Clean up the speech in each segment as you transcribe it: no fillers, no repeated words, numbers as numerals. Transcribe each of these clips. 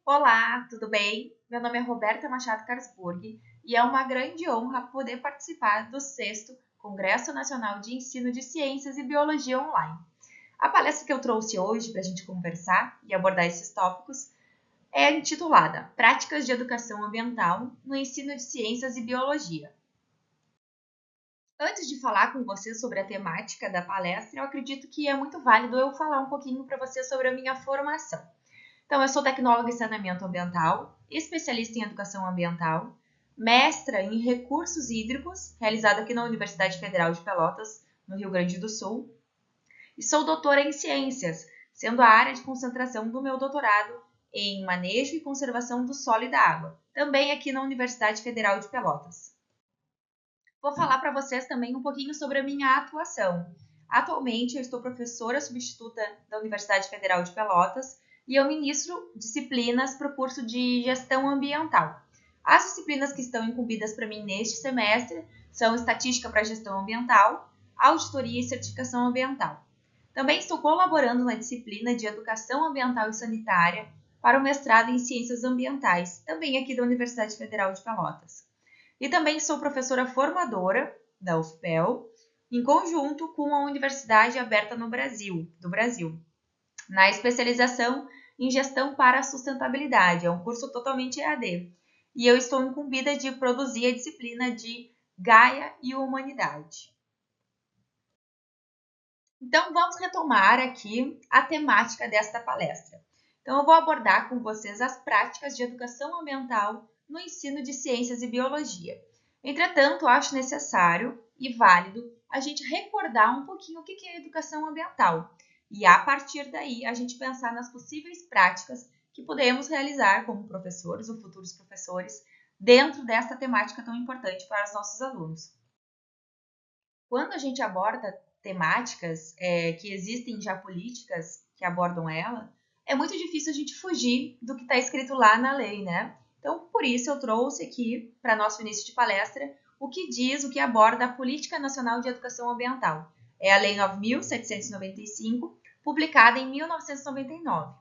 Olá, tudo bem? Meu nome é Roberta Machado Karsburg e é uma grande honra poder participar do 6º Congresso Nacional de Ensino de Ciências e Biologia Online. A palestra que eu trouxe hoje para a gente conversar e abordar esses tópicos é intitulada Práticas de Educação Ambiental no Ensino de Ciências e Biologia. Antes de falar com vocês sobre a temática da palestra, eu acredito que é muito válido eu falar um pouquinho para vocês sobre a minha formação. Então, eu sou tecnóloga em saneamento ambiental, especialista em educação ambiental, mestra em recursos hídricos, realizada aqui na Universidade Federal de Pelotas, no Rio Grande do Sul, e sou doutora em ciências, sendo a área de concentração do meu doutorado em manejo e conservação do solo e da água, também aqui na Universidade Federal de Pelotas. Vou falar para vocês também um pouquinho sobre a minha atuação. Atualmente, eu estou professora substituta da Universidade Federal de Pelotas e eu ministro disciplinas para o curso de Gestão Ambiental. As disciplinas que estão incumbidas para mim neste semestre são Estatística para Gestão Ambiental, Auditoria e Certificação Ambiental. Também estou colaborando na disciplina de Educação Ambiental e Sanitária para o mestrado em Ciências Ambientais, também aqui da Universidade Federal de Pelotas. E também sou professora formadora da UFPEL, em conjunto com a Universidade Aberta do Brasil, na especialização em Gestão para a Sustentabilidade. É um curso totalmente EAD. E eu estou incumbida de produzir a disciplina de Gaia e Humanidade. Então, vamos retomar aqui a temática desta palestra. Então, eu vou abordar com vocês as práticas de educação ambiental no ensino de ciências e biologia. Entretanto, acho necessário e válido a gente recordar um pouquinho o que é educação ambiental e, a partir daí, a gente pensar nas possíveis práticas que podemos realizar como professores ou futuros professores dentro desta temática tão importante para os nossos alunos. Quando a gente aborda temáticas que existem já políticas que abordam ela, é muito difícil a gente fugir do que está escrito lá na lei, né? Então, por isso eu trouxe aqui para nosso início de palestra o que diz, o que aborda a Política Nacional de Educação Ambiental. É a Lei 9.795, publicada em 1999.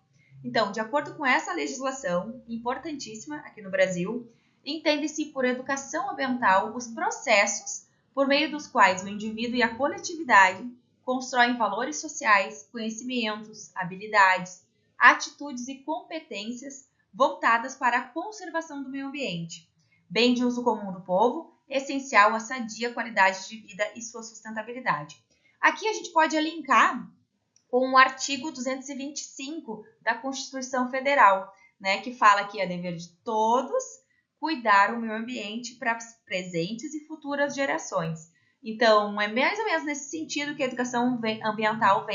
Então, de acordo com essa legislação importantíssima aqui no Brasil, entende-se por educação ambiental os processos por meio dos quais o indivíduo e a coletividade constroem valores sociais, conhecimentos, habilidades, atitudes e competências voltadas para a conservação do meio ambiente, bem de uso comum do povo, essencial à sadia qualidade de vida e sua sustentabilidade. Aqui a gente pode linkar com o artigo 225 da Constituição Federal, né, que fala que é dever de todos cuidar o meio ambiente para as presentes e futuras gerações. Então, é mais ou menos nesse sentido que a educação ambiental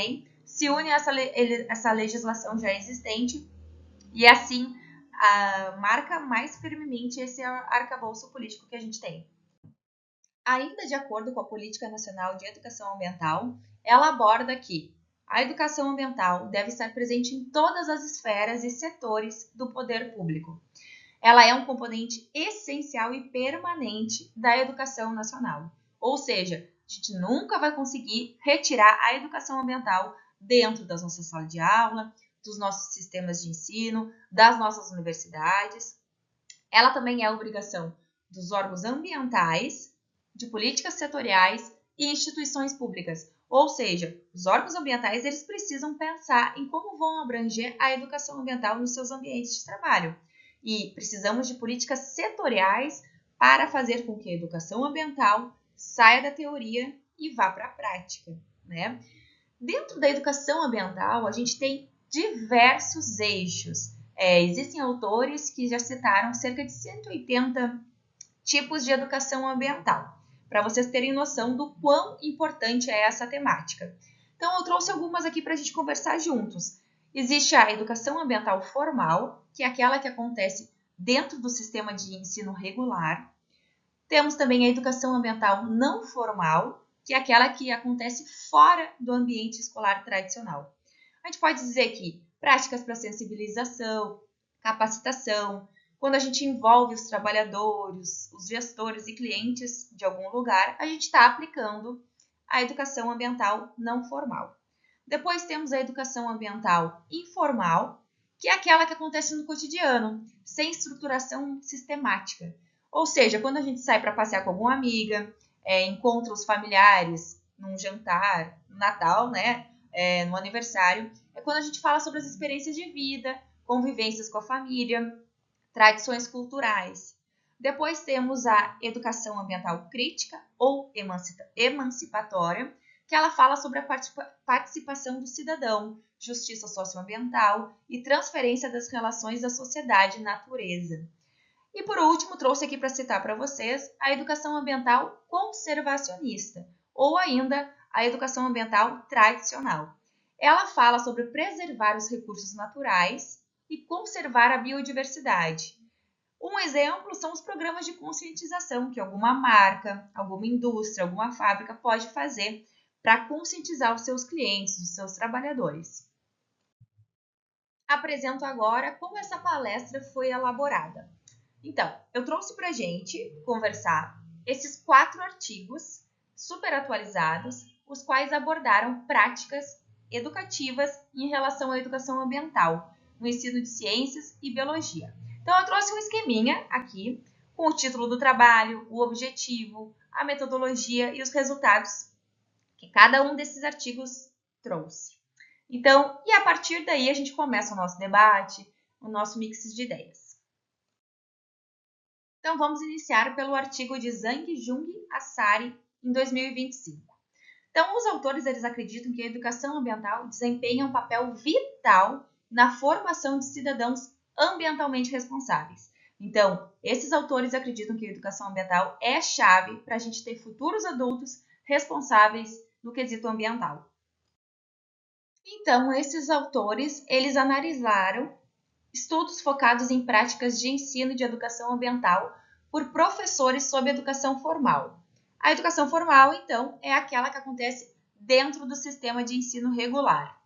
se une a essa legislação já existente e assim marca mais firmemente esse arcabouço político que a gente tem. Ainda de acordo com a Política Nacional de Educação Ambiental, ela aborda que a educação ambiental deve estar presente em todas as esferas e setores do poder público. Ela é um componente essencial e permanente da educação nacional. Ou seja, a gente nunca vai conseguir retirar a educação ambiental dentro das nossas salas de aula, dos nossos sistemas de ensino, das nossas universidades. Ela também é obrigação dos órgãos ambientais, de políticas setoriais e instituições públicas. Ou seja, os órgãos ambientais eles precisam pensar em como vão abranger a educação ambiental nos seus ambientes de trabalho. E precisamos de políticas setoriais para fazer com que a educação ambiental saia da teoria e vá para a prática, né? Dentro da educação ambiental, a gente tem diversos eixos. Existem autores que já citaram cerca de 180 tipos de educação ambiental, para vocês terem noção do quão importante é essa temática. Então, eu trouxe algumas aqui para a gente conversar juntos. Existe a educação ambiental formal, que é aquela que acontece dentro do sistema de ensino regular. Temos também a educação ambiental não formal, que é aquela que acontece fora do ambiente escolar tradicional. A gente pode dizer que práticas para sensibilização, capacitação, quando a gente envolve os trabalhadores, os gestores e clientes de algum lugar, a gente está aplicando a educação ambiental não formal. Depois temos a educação ambiental informal, que é aquela que acontece no cotidiano, sem estruturação sistemática. Ou seja, quando a gente sai para passear com alguma amiga, encontra os familiares num jantar, no Natal, né? No aniversário, é quando a gente fala sobre as experiências de vida, convivências com a família, tradições culturais. Depois temos a educação ambiental crítica ou emancipatória, que ela fala sobre a participação do cidadão, justiça socioambiental e transferência das relações da sociedade e natureza. E por último, trouxe aqui para citar para vocês a educação ambiental conservacionista, ou ainda a educação ambiental tradicional. Ela fala sobre preservar os recursos naturais e conservar a biodiversidade. Um exemplo são os programas de conscientização que alguma marca, alguma indústria, alguma fábrica pode fazer para conscientizar os seus clientes, os seus trabalhadores. Apresento agora como essa palestra foi elaborada. Então, eu trouxe para a gente conversar esses 4 artigos super atualizados, os quais abordaram práticas educativas em relação à educação ambiental, no ensino de ciências e biologia. Então, eu trouxe um esqueminha aqui, com o título do trabalho, o objetivo, a metodologia e os resultados que cada um desses artigos trouxe. Então, e a partir daí a gente começa o nosso debate, o nosso mix de ideias. Então, vamos iniciar pelo artigo de Zhang Jung Assari, em 2025. Então, os autores eles acreditam que a educação ambiental desempenha um papel vital na formação de cidadãos ambientalmente responsáveis. Então, esses autores acreditam que a educação ambiental é chave para a gente ter futuros adultos responsáveis no quesito ambiental. Então, esses autores, eles analisaram estudos focados em práticas de ensino de educação ambiental por professores sob educação formal. A educação formal, então, é aquela que acontece dentro do sistema de ensino regular.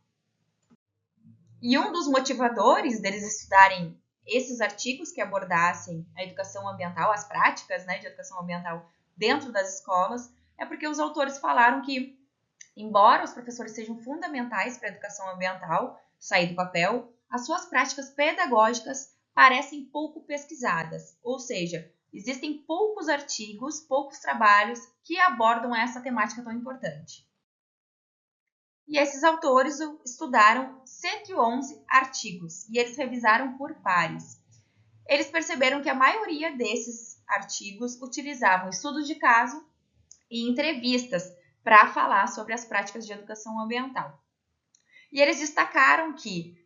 E um dos motivadores deles estudarem esses artigos que abordassem a educação ambiental, as práticas, né, de educação ambiental dentro das escolas, é porque os autores falaram que, embora os professores sejam fundamentais para a educação ambiental sair do papel, as suas práticas pedagógicas parecem pouco pesquisadas, ou seja, existem poucos artigos, poucos trabalhos que abordam essa temática tão importante. E esses autores estudaram 111 artigos e eles revisaram por pares. Eles perceberam que a maioria desses artigos utilizavam estudos de caso e entrevistas para falar sobre as práticas de educação ambiental. E eles destacaram que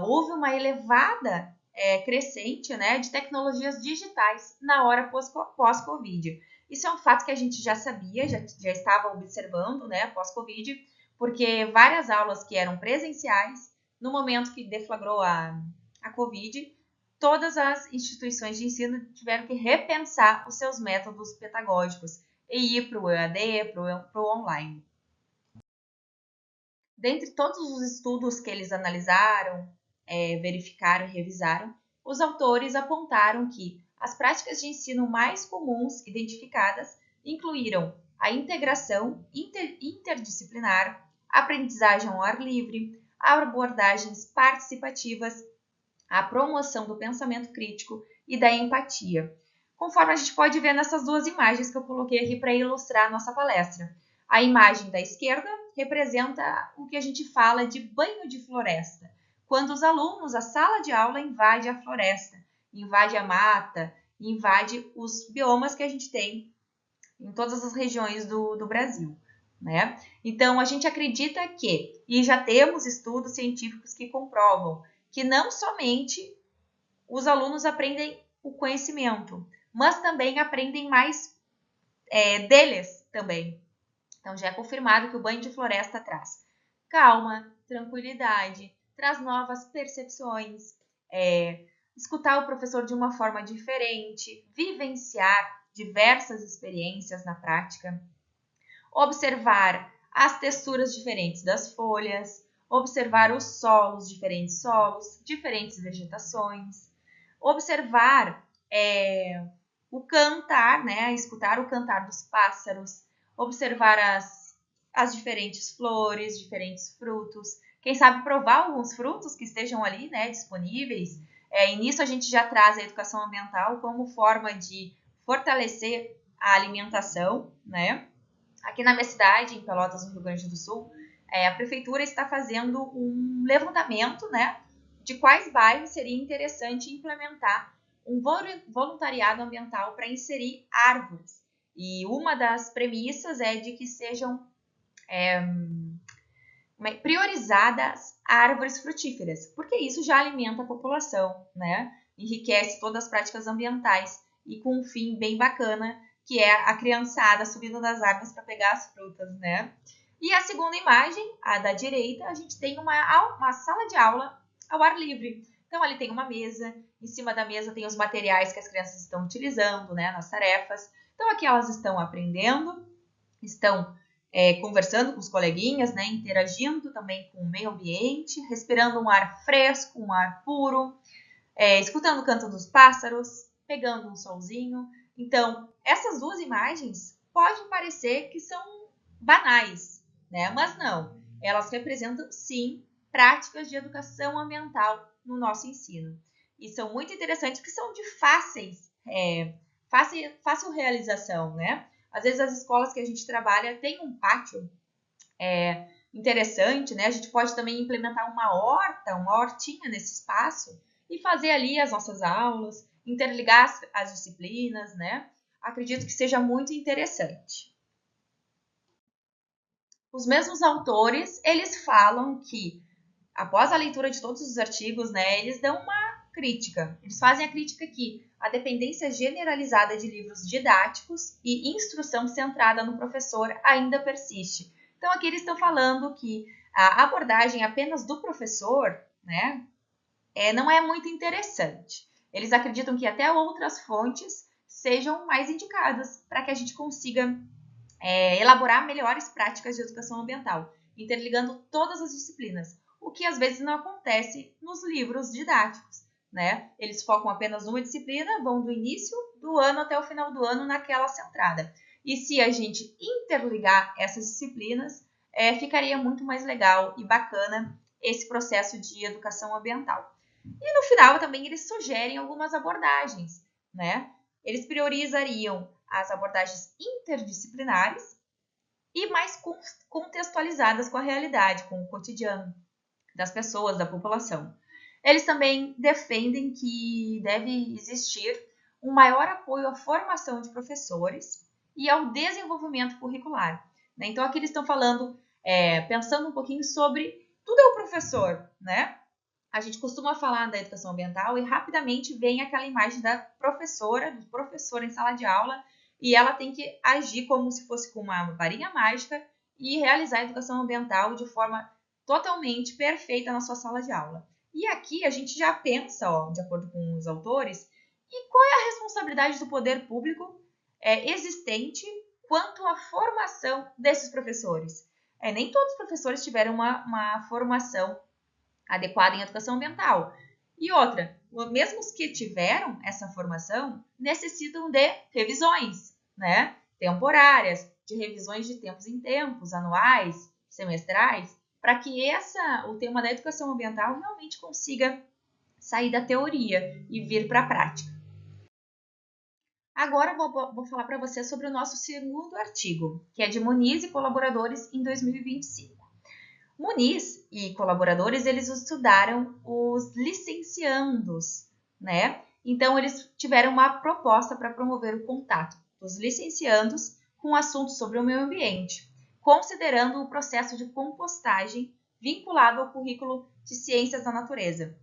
houve uma elevada crescente, né, de tecnologias digitais na hora pós-Covid. Isso é um fato que a gente já sabia, já estava observando, né, pós-Covid, porque várias aulas que eram presenciais, no momento que deflagrou a Covid, todas as instituições de ensino tiveram que repensar os seus métodos pedagógicos e ir para o EAD, para o online. Dentre todos os estudos que eles analisaram, verificaram e revisaram, os autores apontaram que as práticas de ensino mais comuns identificadas incluíram a integração interdisciplinar, a aprendizagem ao ar livre, abordagens participativas, a promoção do pensamento crítico e da empatia. Conforme a gente pode ver nessas 2 imagens que eu coloquei aqui para ilustrar a nossa palestra. A imagem da esquerda representa o que a gente fala de banho de floresta, quando os alunos, a sala de aula invade a floresta, invade a mata, invade os biomas que a gente tem em todas as regiões do Brasil, né? Então, a gente acredita que, e já temos estudos científicos que comprovam, que não somente os alunos aprendem o conhecimento, mas também aprendem mais deles também. Então, já é confirmado que o banho de floresta traz calma, tranquilidade, traz novas percepções, escutar o professor de uma forma diferente, vivenciar diversas experiências na prática, observar as texturas diferentes das folhas, observar os solos, diferentes vegetações, observar o cantar, né, escutar o cantar dos pássaros, observar as diferentes flores, diferentes frutos, quem sabe provar alguns frutos que estejam ali, né, disponíveis. E nisso a gente já traz a educação ambiental como forma de fortalecer a alimentação, né? Aqui na minha cidade, em Pelotas, no Rio Grande do Sul, a prefeitura está fazendo um levantamento, né, de quais bairros seria interessante implementar um voluntariado ambiental para inserir árvores. E uma das premissas é de que sejam priorizadas árvores frutíferas, porque isso já alimenta a população, né? Enriquece todas as práticas ambientais e com um fim bem bacana, que é a criançada subindo nas árvores para pegar as frutas, né? E a segunda imagem, a da direita, a gente tem uma sala de aula ao ar livre. Então, ali tem uma mesa, em cima da mesa tem os materiais que as crianças estão utilizando, né, nas tarefas. Então, aqui elas estão aprendendo, estão conversando com os coleguinhas, né, interagindo também com o meio ambiente, respirando um ar fresco, um ar puro, escutando o canto dos pássaros, pegando um solzinho. Então, essas duas imagens podem parecer que são banais, né? Mas não, elas representam sim práticas de educação ambiental no nosso ensino. E são muito interessantes porque são de fácil realização, né? Às vezes as escolas que a gente trabalha têm um pátio interessante, né? A gente pode também implementar uma hortinha nesse espaço e fazer ali as nossas aulas, interligar as disciplinas, né? Acredito que seja muito interessante. Os mesmos autores, eles falam que, após a leitura de todos os artigos, né, eles dão uma crítica. Eles fazem a crítica que a dependência generalizada de livros didáticos e instrução centrada no professor ainda persiste. Então, aqui eles estão falando que a abordagem apenas do professor, né, não é muito interessante. Eles acreditam que até outras fontes sejam mais indicadas para que a gente consiga elaborar melhores práticas de educação ambiental, interligando todas as disciplinas, o que às vezes não acontece nos livros didáticos, né? Eles focam apenas numa disciplina, vão do início do ano até o final do ano naquela centrada. E se a gente interligar essas disciplinas, ficaria muito mais legal e bacana esse processo de educação ambiental. E no final também eles sugerem algumas abordagens, né? Eles priorizariam as abordagens interdisciplinares e mais contextualizadas com a realidade, com o cotidiano das pessoas, da população. Eles também defendem que deve existir um maior apoio à formação de professores e ao desenvolvimento curricular. Né? Então, aqui eles estão falando, pensando um pouquinho sobre tudo é o professor, né? A gente costuma falar da educação ambiental e rapidamente vem aquela imagem da professora, do professor em sala de aula, e ela tem que agir como se fosse com uma varinha mágica e realizar a educação ambiental de forma totalmente perfeita na sua sala de aula. E aqui a gente já pensa, de acordo com os autores, e qual é a responsabilidade do poder público existente quanto à formação desses professores. Nem todos os professores tiveram uma formação adequada em educação ambiental. E outra, mesmo os que tiveram essa formação necessitam de revisões, né? Temporárias, de revisões de tempos em tempos, anuais, semestrais, para que o tema da educação ambiental realmente consiga sair da teoria e vir para a prática. Agora vou falar para você sobre o nosso segundo artigo, que é de Muniz e colaboradores em 2025. Muniz e colaboradores, eles estudaram os licenciandos, né? Então, eles tiveram uma proposta para promover o contato dos licenciandos com assuntos sobre o meio ambiente, considerando o processo de compostagem vinculado ao currículo de Ciências da Natureza.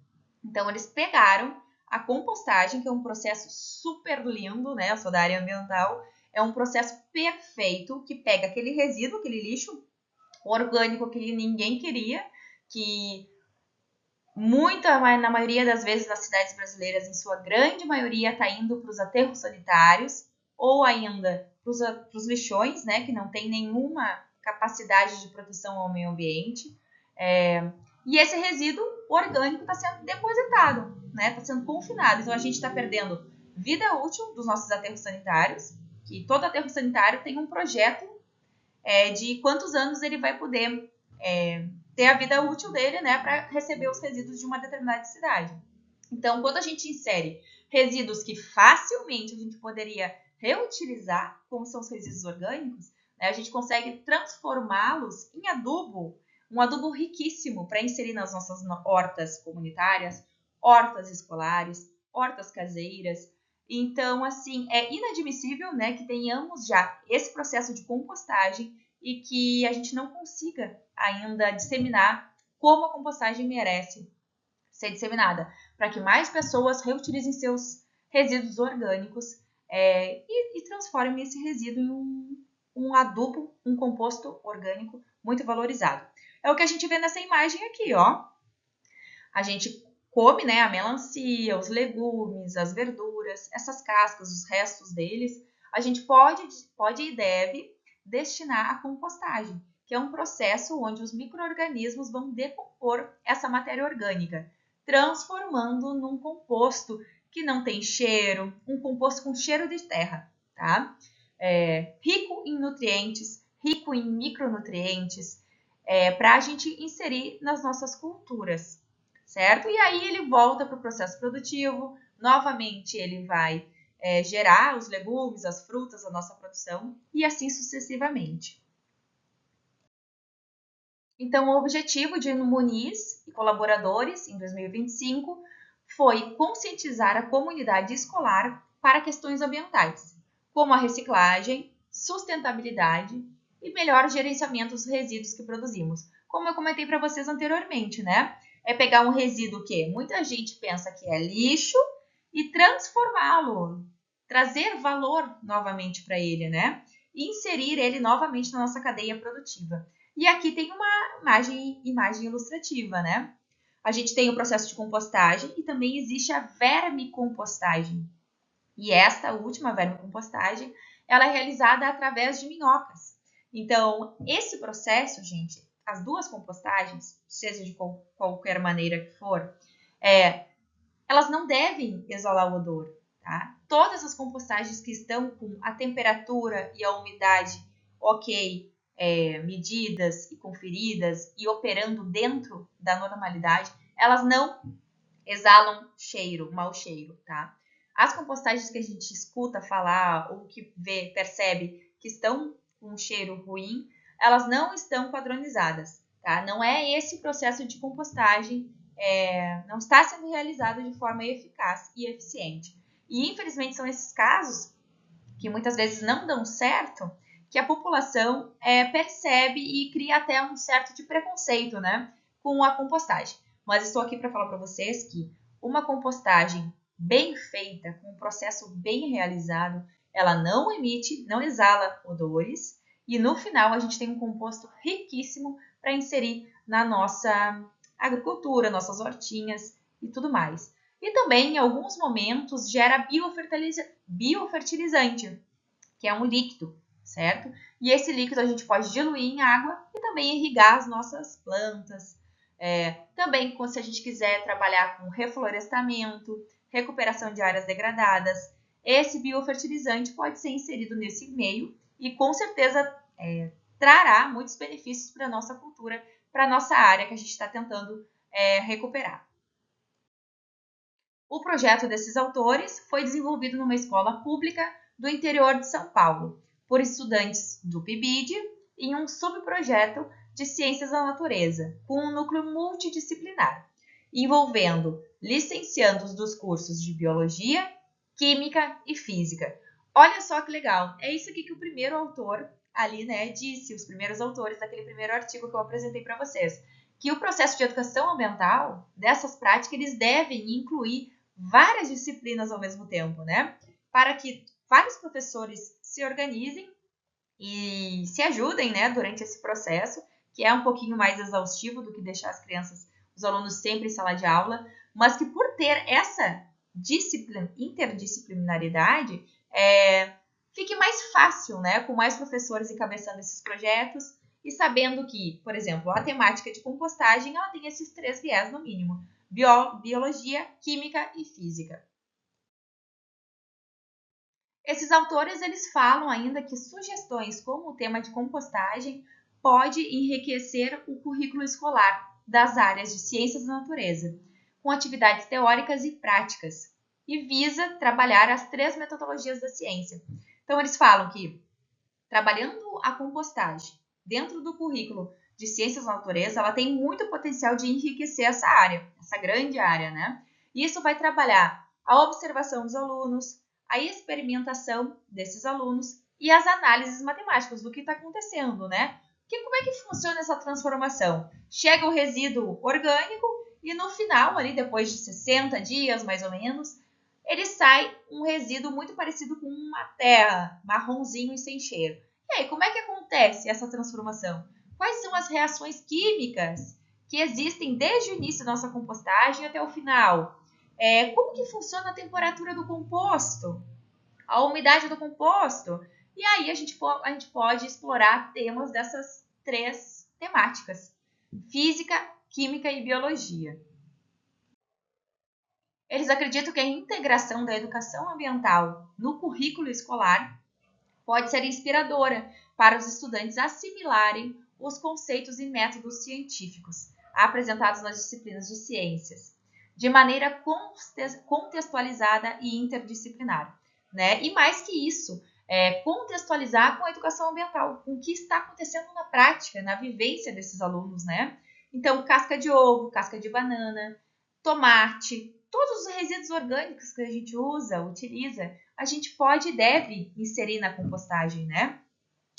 Então, eles pegaram a compostagem, que é um processo super lindo, né? Eu sou da área ambiental, é um processo perfeito que pega aquele resíduo, aquele lixo orgânico que ninguém queria, que na maioria das vezes nas cidades brasileiras, em sua grande maioria, está indo para os aterros sanitários ou ainda para os lixões, né, que não tem nenhuma capacidade de proteção ao meio ambiente. E esse resíduo orgânico está sendo depositado, né, está sendo confinado. Então, a gente está perdendo vida útil dos nossos aterros sanitários, que todo aterro sanitário tem um projeto de quantos anos ele vai poder ter a vida útil dele, né, para receber os resíduos de uma determinada cidade. Então, quando a gente insere resíduos que facilmente a gente poderia reutilizar, como são os resíduos orgânicos, né, a gente consegue transformá-los em adubo, um adubo riquíssimo para inserir nas nossas hortas comunitárias, hortas escolares, hortas caseiras. Então, assim, é inadmissível, né, que tenhamos já esse processo de compostagem e que a gente não consiga ainda disseminar como a compostagem merece ser disseminada, para que mais pessoas reutilizem seus resíduos orgânicos e transformem esse resíduo em um adubo, um composto orgânico muito valorizado. É o que a gente vê nessa imagem aqui, ó. A gente come, né, a melancia, os legumes, as verduras, essas cascas, os restos deles, a gente pode e deve destinar à compostagem, que é um processo onde os micro-organismos vão decompor essa matéria orgânica, transformando num composto que não tem cheiro, um composto com cheiro de terra, tá? Rico em nutrientes, rico em micronutrientes, para a gente inserir nas nossas culturas, certo? E aí ele volta para o processo produtivo, novamente ele vai gerar os legumes, as frutas, a nossa produção e assim sucessivamente. Então, o objetivo de Muniz e colaboradores em 2025 foi conscientizar a comunidade escolar para questões ambientais, como a reciclagem, sustentabilidade e melhor gerenciamento dos resíduos que produzimos. Como eu comentei para vocês anteriormente, né? É pegar um resíduo que muita gente pensa que é lixo e transformá-lo, trazer valor novamente para ele, né? E inserir ele novamente na nossa cadeia produtiva. E aqui tem uma imagem ilustrativa, né? A gente tem o processo de compostagem e também existe a vermicompostagem. E esta última vermicompostagem, ela é realizada através de minhocas. Então, esse processo, gente, as duas compostagens, seja de qualquer maneira que for, elas não devem exalar o odor, tá? Todas as compostagens que estão com a temperatura e a umidade ok, medidas e conferidas e operando dentro da normalidade, elas não exalam cheiro, mau cheiro, tá? As compostagens que a gente escuta falar ou que percebe que estão com um cheiro ruim, elas não estão padronizadas, tá? Não é esse processo de compostagem, não está sendo realizado de forma eficaz e eficiente. E infelizmente são esses casos que muitas vezes não dão certo, que a população percebe e cria até um certo de preconceito, né, com a compostagem. Mas estou aqui para falar para vocês que uma compostagem bem feita, com um processo bem realizado, ela não emite, não exala odores e no final a gente tem um composto riquíssimo para inserir na nossa agricultura, nossas hortinhas e tudo mais. E também, em alguns momentos, gera biofertilizante, que é um líquido, certo? E esse líquido a gente pode diluir em água e também irrigar as nossas plantas. Também, se a gente quiser trabalhar com reflorestamento, recuperação de áreas degradadas, esse biofertilizante pode ser inserido nesse meio e com certeza trará muitos benefícios para a nossa cultura, para a nossa área que a gente está tentando recuperar. O projeto desses autores foi desenvolvido numa escola pública do interior de São Paulo, por estudantes do PIBID, em um subprojeto de Ciências da Natureza, com um núcleo multidisciplinar, envolvendo licenciandos dos cursos de Biologia, Química e Física. Olha só que legal, é isso aqui que o primeiro autor ali, né, disse, os primeiros autores daquele primeiro artigo que eu apresentei para vocês, que o processo de educação ambiental, dessas práticas, eles devem incluir várias disciplinas ao mesmo tempo, né? Para que vários professores se organizem e se ajudem, né, durante esse processo, que é um pouquinho mais exaustivo do que deixar as crianças, os alunos sempre em sala de aula, mas que por ter essa interdisciplinaridade, fique mais fácil, né, com mais professores encabeçando esses projetos e sabendo que, por exemplo, a temática de compostagem, ela tem esses 3 viés no mínimo: biologia, química e física. Esses autores, eles falam ainda que sugestões como o tema de compostagem pode enriquecer o currículo escolar das áreas de ciências da natureza, com atividades teóricas e práticas, e visa trabalhar as 3 metodologias da ciência. Então, eles falam que, trabalhando a compostagem dentro do currículo de ciências da natureza, ela tem muito potencial de enriquecer essa área, essa grande área, né? E isso vai trabalhar a observação dos alunos, a experimentação desses alunos e as análises matemáticas do que está acontecendo, né? Como é que funciona essa transformação? Chega o resíduo orgânico e no final, ali depois de 60 dias, mais ou menos, ele sai um resíduo muito parecido com uma terra, marronzinho e sem cheiro. E aí, como é que acontece essa transformação? Quais são as reações químicas que existem desde o início da nossa compostagem até o final? Como que funciona a temperatura do composto? A umidade do composto? E aí a gente pode explorar temas dessas 3 temáticas: física, química e biologia. Eles acreditam que a integração da educação ambiental no currículo escolar pode ser inspiradora para os estudantes assimilarem os conceitos e métodos científicos apresentados nas disciplinas de ciências, de maneira contextualizada e interdisciplinar, né? E mais que isso, contextualizar com a educação ambiental, com o que está acontecendo na prática, na vivência desses alunos, né? Então, casca de ovo, casca de banana, tomate, todos os resíduos orgânicos que a gente utiliza, a gente pode e deve inserir na compostagem, né?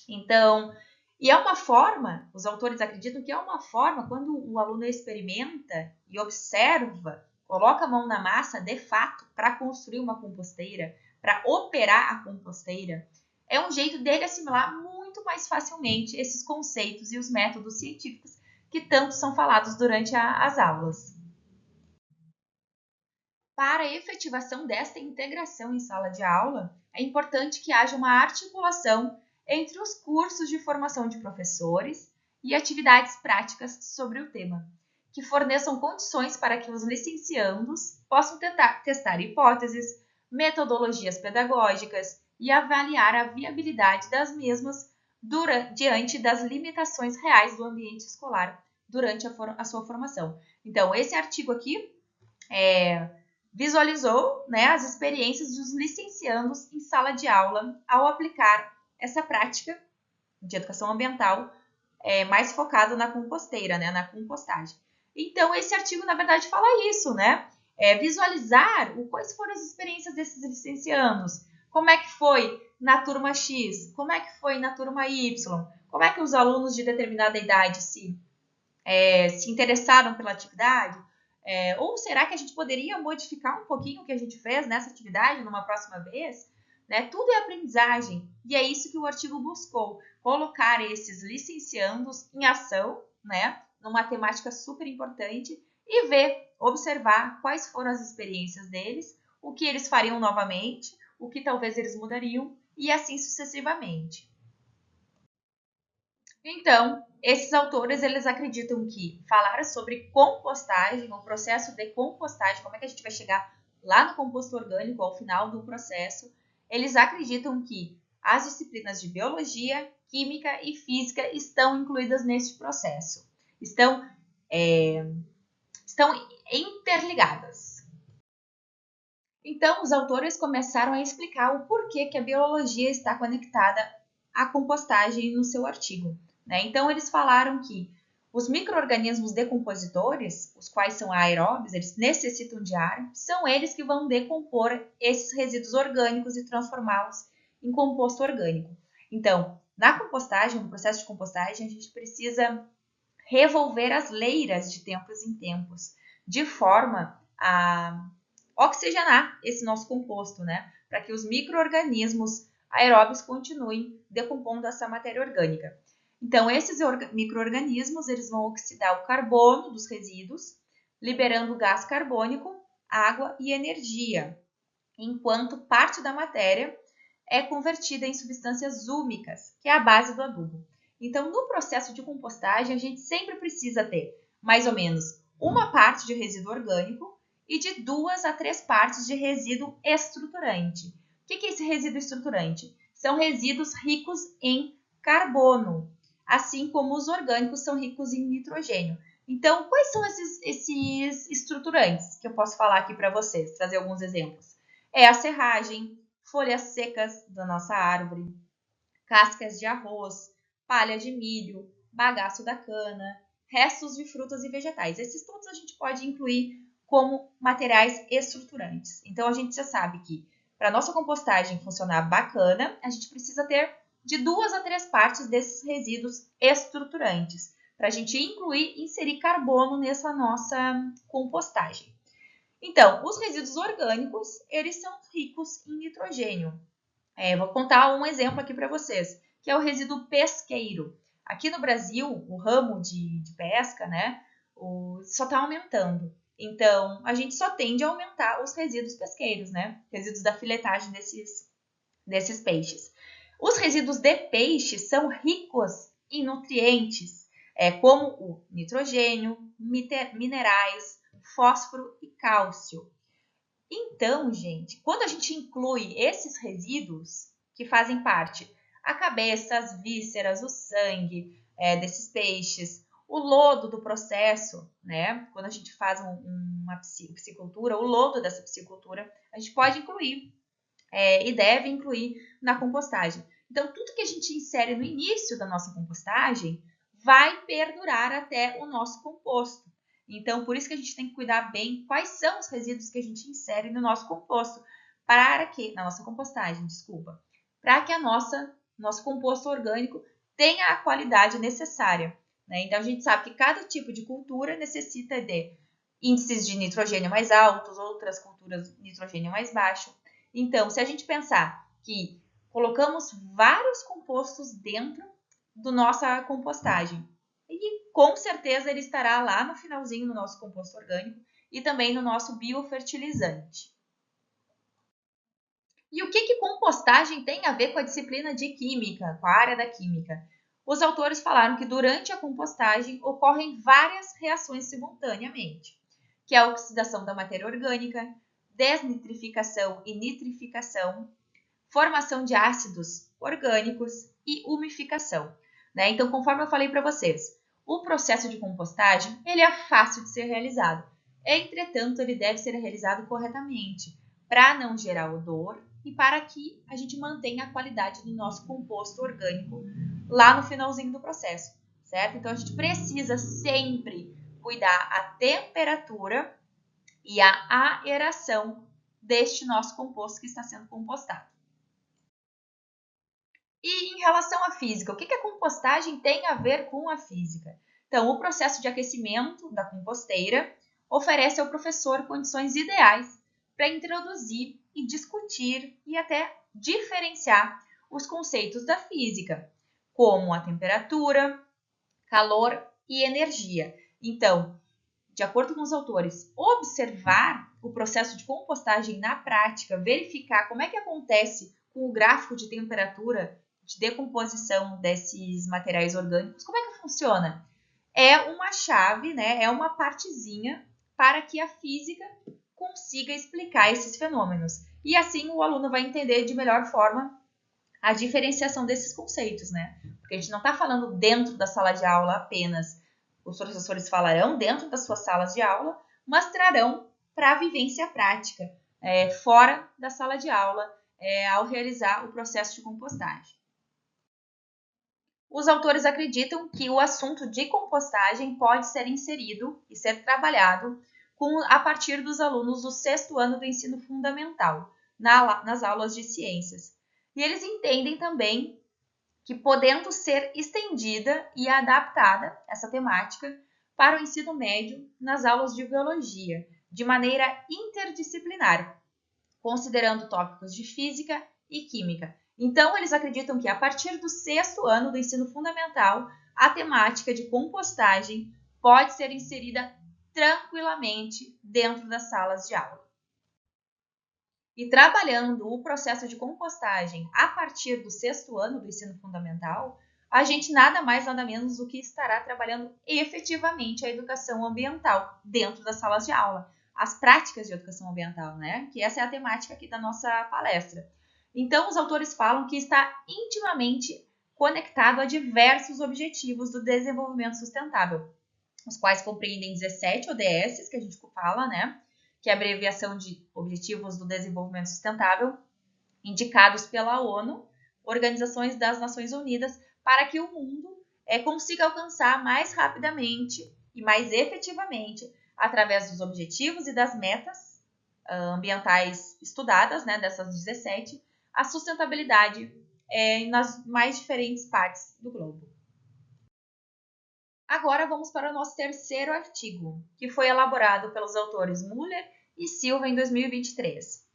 Então, e é uma forma, os autores acreditam que é uma forma, quando o aluno experimenta e observa, coloca a mão na massa, de fato, para construir uma composteira, para operar a composteira, é um jeito dele assimilar muito mais facilmente esses conceitos e os métodos científicos que tanto são falados durante as aulas. Para a efetivação desta integração em sala de aula, é importante que haja uma articulação entre os cursos de formação de professores e atividades práticas sobre o tema, que forneçam condições para que os licenciandos possam testar hipóteses, metodologias pedagógicas e avaliar a viabilidade das mesmas diante das limitações reais do ambiente escolar durante a sua formação. Então, esse artigo aqui visualizou, né, as experiências dos licenciandos em sala de aula ao aplicar essa prática de educação ambiental mais focado na composteira, né, na compostagem. Então, esse artigo, na verdade, fala isso, né? Visualizar quais foram as experiências desses licenciandos, como é que foi na turma X, como é que foi na turma Y, como é que os alunos de determinada idade se interessaram pela atividade, ou será que a gente poderia modificar um pouquinho o que a gente fez nessa atividade numa próxima vez? Né? Tudo é aprendizagem, e é isso que o artigo buscou, colocar esses licenciandos em ação, né, numa temática super importante, e observar quais foram as experiências deles, o que eles fariam novamente, o que talvez eles mudariam, e assim sucessivamente. Então, esses autores, eles acreditam que falar sobre compostagem, o processo de compostagem, como é que a gente vai chegar lá no composto orgânico ao final do processo, eles acreditam que as disciplinas de biologia, química e física estão incluídas neste processo. Estão interligadas. Então, os autores começaram a explicar o porquê que a biologia está conectada à compostagem no seu artigo. Né? Então, eles falaram que os micro-organismos decompositores, os quais são aeróbios, eles necessitam de ar, são eles que vão decompor esses resíduos orgânicos e transformá-los em composto orgânico. Então, na compostagem, no processo de compostagem, a gente precisa revolver as leiras de tempos em tempos, de forma a oxigenar esse nosso composto, né? Para que os micro-organismos aeróbios continuem decompondo essa matéria orgânica. Então, esses micro-organismos, eles vão oxidar o carbono dos resíduos, liberando gás carbônico, água e energia, enquanto parte da matéria é convertida em substâncias úmicas, que é a base do adubo. Então, no processo de compostagem, a gente sempre precisa ter mais ou menos uma parte de resíduo orgânico e de 2 a 3 partes de resíduo estruturante. O que é esse resíduo estruturante? São resíduos ricos em carbono. assim como os orgânicos são ricos em nitrogênio. Então, quais são esses estruturantes que eu posso falar aqui para vocês, trazer alguns exemplos? É a serragem, folhas secas da nossa árvore, cascas de arroz, palha de milho, bagaço da cana, restos de frutas e vegetais. Esses todos a gente pode incluir como materiais estruturantes. Então, a gente já sabe que para a nossa compostagem funcionar bacana, a gente precisa ter de 2 a 3 partes desses resíduos estruturantes, para a gente incluir e inserir carbono nessa nossa compostagem. Então, os resíduos orgânicos, eles são ricos em nitrogênio. Vou contar um exemplo aqui para vocês, que é o resíduo pesqueiro. Aqui no Brasil, o ramo de pesca, né, só está aumentando. Então, a gente só tende a aumentar os resíduos pesqueiros, né? Resíduos da filetagem desses peixes. Os resíduos de peixe são ricos em nutrientes, como o nitrogênio, minerais, fósforo e cálcio. Então, gente, quando a gente inclui esses resíduos que fazem parte, a cabeça, as vísceras, o sangue desses peixes, o lodo do processo, né? Quando a gente faz uma piscicultura, o lodo dessa piscicultura, a gente pode incluir e deve incluir na compostagem. Então, tudo que a gente insere no início da nossa compostagem vai perdurar até o nosso composto. Então, por isso que a gente tem que cuidar bem quais são os resíduos que a gente insere no nosso composto, na nossa compostagem, desculpa, para que nosso composto orgânico tenha a qualidade necessária. Né? Então, a gente sabe que cada tipo de cultura necessita de índices de nitrogênio mais altos, outras culturas nitrogênio mais baixo. Então, se a gente pensar que colocamos vários compostos dentro da nossa compostagem, e com certeza ele estará lá no finalzinho no nosso composto orgânico e também no nosso biofertilizante. E o que compostagem tem a ver com a disciplina de química, com a área da química? Os autores falaram que durante a compostagem ocorrem várias reações simultaneamente, que é a oxidação da matéria orgânica, desnitrificação e nitrificação, formação de ácidos orgânicos e umificação. Né? Então, conforme eu falei para vocês, o processo de compostagem ele é fácil de ser realizado. Entretanto, ele deve ser realizado corretamente, para não gerar odor e para que a gente mantenha a qualidade do nosso composto orgânico lá no finalzinho do processo, certo? Então, a gente precisa sempre cuidar a temperatura e a aeração deste nosso composto que está sendo compostado. E em relação à física, o que a compostagem tem a ver com a física? Então, o processo de aquecimento da composteira oferece ao professor condições ideais para introduzir e discutir e até diferenciar os conceitos da física, como a temperatura, calor e energia. Então, de acordo com os autores, observar o processo de compostagem na prática, verificar como é que acontece com o gráfico de temperatura de decomposição desses materiais orgânicos, como é que funciona? É uma chave, né? É uma partezinha para que a física consiga explicar esses fenômenos. E assim o aluno vai entender de melhor forma a diferenciação desses conceitos, né? Porque a gente não está falando dentro da sala de aula apenas. Os professores falarão dentro das suas salas de aula, mas trarão para a vivência prática, fora da sala de aula, ao realizar o processo de compostagem. Os autores acreditam que o assunto de compostagem pode ser inserido e ser trabalhado a partir dos alunos do 6º ano do ensino fundamental, nas aulas de ciências. E eles entendem também que podendo ser estendida e adaptada essa temática para o ensino médio nas aulas de biologia, de maneira interdisciplinar, considerando tópicos de física e química. Então, eles acreditam que a partir do 6º ano do ensino fundamental, a temática de compostagem pode ser inserida tranquilamente dentro das salas de aula. E trabalhando o processo de compostagem a partir do 6º ano do ensino fundamental, a gente nada mais nada menos do que estará trabalhando efetivamente a educação ambiental dentro das salas de aula, as práticas de educação ambiental, né? Que essa é a temática aqui da nossa palestra. Então, os autores falam que está intimamente conectado a diversos objetivos do desenvolvimento sustentável, os quais compreendem 17 ODS, que a gente fala, né? Que é a abreviação de Objetivos do Desenvolvimento Sustentável, indicados pela ONU, Organizações das Nações Unidas, para que o mundo consiga alcançar mais rapidamente e mais efetivamente, através dos objetivos e das metas ambientais estudadas, né, dessas 17, a sustentabilidade nas mais diferentes partes do globo. Agora vamos para o nosso terceiro artigo, que foi elaborado pelos autores Müller e Silva em 2023.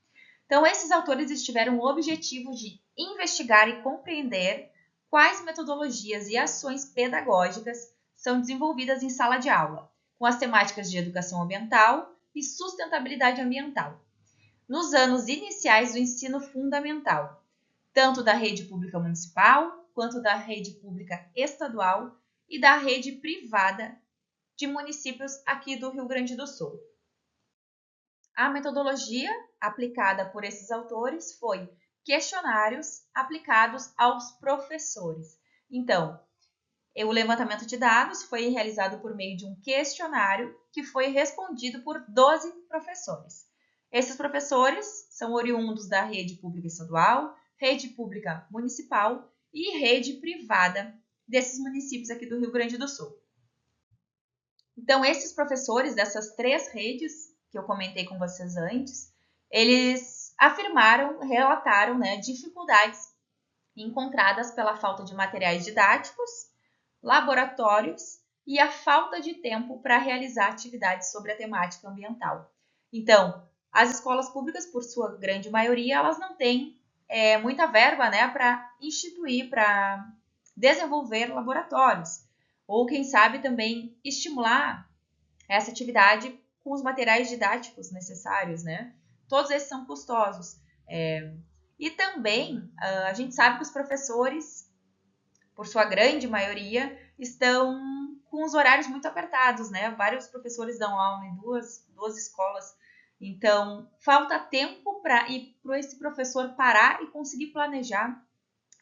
Então, esses autores tiveram o objetivo de investigar e compreender quais metodologias e ações pedagógicas são desenvolvidas em sala de aula, com as temáticas de educação ambiental e sustentabilidade ambiental, nos anos iniciais do ensino fundamental, tanto da rede pública municipal, quanto da rede pública estadual e da rede privada de municípios aqui do Rio Grande do Sul. A metodologia aplicada por esses autores foi questionários aplicados aos professores. Então, o levantamento de dados foi realizado por meio de um questionário que foi respondido por 12 professores. Esses professores são oriundos da rede pública estadual, rede pública municipal e rede privada desses municípios aqui do Rio Grande do Sul. Então, esses professores dessas 3 redes que eu comentei com vocês antes, eles afirmaram, relataram, dificuldades encontradas pela falta de materiais didáticos, laboratórios e a falta de tempo para realizar atividades sobre a temática ambiental. Então, as escolas públicas, por sua grande maioria, elas não têm muita verba, para instituir, para desenvolver laboratórios, ou quem sabe também estimular essa atividade com os materiais didáticos necessários, né? Todos esses são custosos. E também, a gente sabe que os professores, por sua grande maioria, estão com os horários muito apertados, né? Vários professores dão aula em duas escolas. Então, falta tempo para esse professor parar e conseguir planejar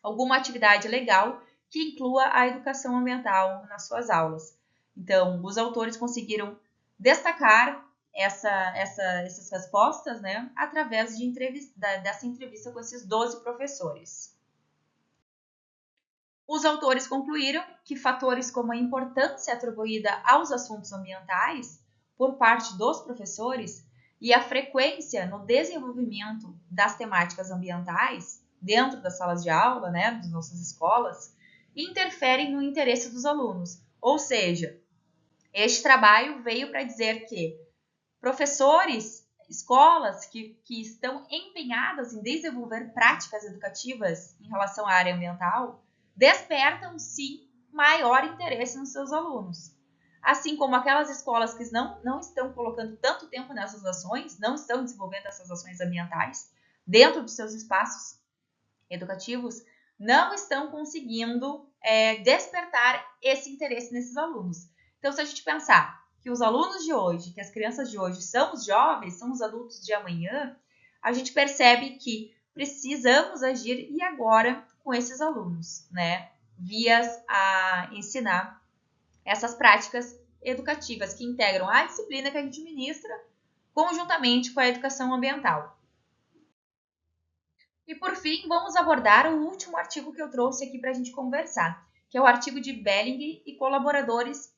alguma atividade legal que inclua a educação ambiental nas suas aulas. Então, os autores conseguiram destacar essas respostas, através dessa entrevista com esses 12 professores. Os autores concluíram que fatores como a importância atribuída aos assuntos ambientais por parte dos professores e a frequência no desenvolvimento das temáticas ambientais dentro das salas de aula, das nossas escolas, interferem no interesse dos alunos. Ou seja, este trabalho veio para dizer que professores, escolas que estão empenhadas em desenvolver práticas educativas em relação à área ambiental, despertam, sim, maior interesse nos seus alunos. Assim como aquelas escolas que não estão colocando tanto tempo nessas ações, não estão desenvolvendo essas ações ambientais dentro dos seus espaços educativos, não estão conseguindo despertar esse interesse nesses alunos. Então, se a gente pensar que os alunos de hoje, que as crianças de hoje são os jovens, são os adultos de amanhã, a gente percebe que precisamos agir e agora com esses alunos, vias a ensinar essas práticas educativas que integram a disciplina que a gente ministra conjuntamente com a educação ambiental. E por fim, vamos abordar o último artigo que eu trouxe aqui para a gente conversar, que é o artigo de Belling e colaboradores,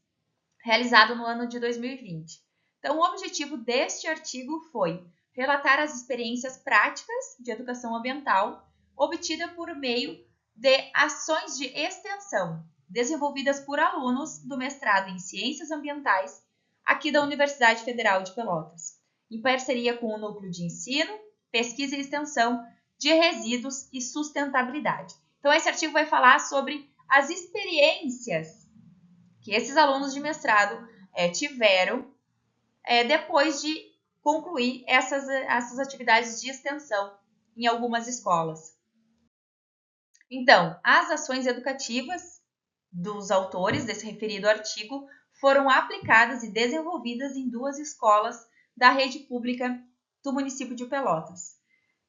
realizado no ano de 2020. Então, o objetivo deste artigo foi relatar as experiências práticas de educação ambiental obtida por meio de ações de extensão desenvolvidas por alunos do mestrado em Ciências Ambientais aqui da Universidade Federal de Pelotas, em parceria com o Núcleo de Ensino, Pesquisa e Extensão de Resíduos e Sustentabilidade. Então, esse artigo vai falar sobre as experiências que esses alunos de mestrado tiveram depois de concluir essas atividades de extensão em algumas escolas. Então, as ações educativas dos autores desse referido artigo foram aplicadas e desenvolvidas em 2 escolas da rede pública do município de Pelotas,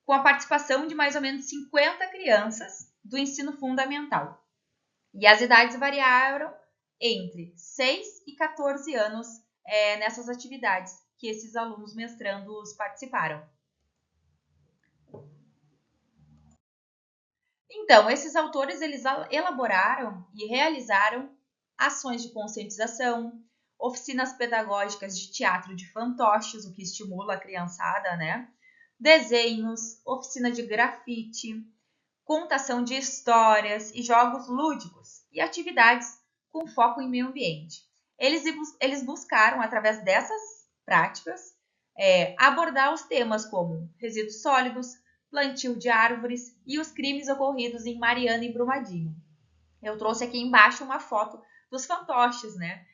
com a participação de mais ou menos 50 crianças do ensino fundamental. E as idades variaram entre 6 e 14 anos nessas atividades que esses alunos mestrandos participaram. Então, esses autores eles elaboraram e realizaram ações de conscientização, oficinas pedagógicas de teatro de fantoches, o que estimula a criançada, né? Desenhos, oficina de grafite, contação de histórias e jogos lúdicos e atividades com foco em meio ambiente. Eles buscaram, através dessas práticas, abordar os temas como resíduos sólidos, plantio de árvores e os crimes ocorridos em Mariana e Brumadinho. Eu trouxe aqui embaixo uma foto dos fantoches, né?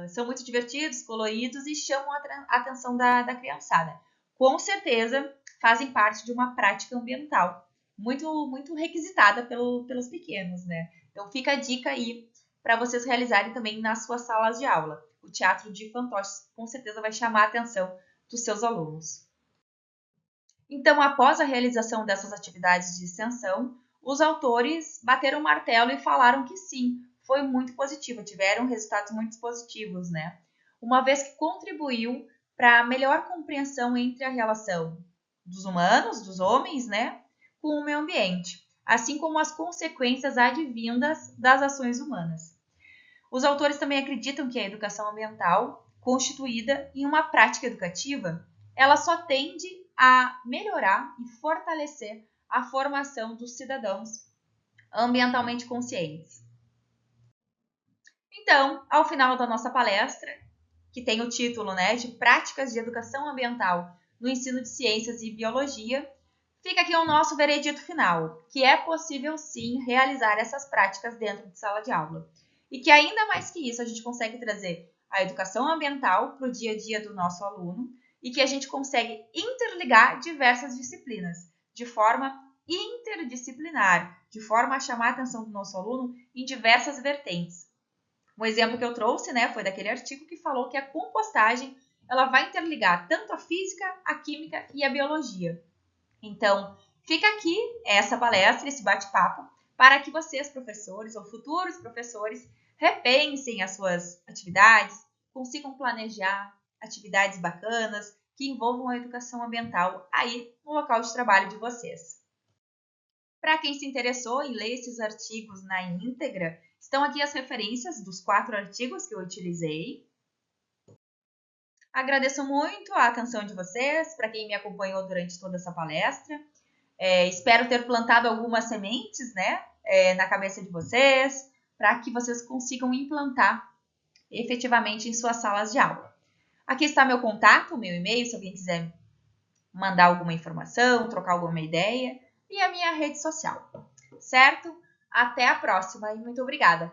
São muito divertidos, coloridos e chamam a atenção da criançada. Com certeza fazem parte de uma prática ambiental muito requisitada pelos pequenos, né? Então fica a dica aí para vocês realizarem também nas suas salas de aula. O teatro de fantoches com certeza vai chamar a atenção dos seus alunos. Então, após a realização dessas atividades de extensão, os autores bateram o martelo e falaram que sim, foi muito positivo, tiveram resultados muito positivos, né? Uma vez que contribuiu para a melhor compreensão entre a relação dos humanos, dos homens, né, com o meio ambiente, assim como as consequências advindas das ações humanas. Os autores também acreditam que a educação ambiental, constituída em uma prática educativa, ela só tende a melhorar e fortalecer a formação dos cidadãos ambientalmente conscientes. Então, ao final da nossa palestra, que tem o título, né, de Práticas de Educação Ambiental no Ensino de Ciências e Biologia, fica aqui o nosso veredito final, que é possível sim realizar essas práticas dentro de sala de aula. E que ainda mais que isso, a gente consegue trazer a educação ambiental para o dia a dia do nosso aluno e que a gente consegue interligar diversas disciplinas de forma interdisciplinar, de forma a chamar a atenção do nosso aluno em diversas vertentes. Um exemplo que eu trouxe, né, foi daquele artigo que falou que a compostagem ela vai interligar tanto a física, a química e a biologia. Então, fica aqui essa palestra, esse bate-papo, para que vocês, professores ou futuros professores, repensem as suas atividades, consigam planejar atividades bacanas que envolvam a educação ambiental aí no local de trabalho de vocês. Para quem se interessou em ler esses artigos na íntegra, estão aqui as referências dos 4 artigos que eu utilizei. Agradeço muito a atenção de vocês, para quem me acompanhou durante toda essa palestra. Espero ter plantado algumas sementes, né, na cabeça de vocês, para que vocês consigam implantar efetivamente em suas salas de aula. Aqui está meu contato, meu e-mail, se alguém quiser mandar alguma informação, trocar alguma ideia, e a minha rede social, certo? Até a próxima e muito obrigada!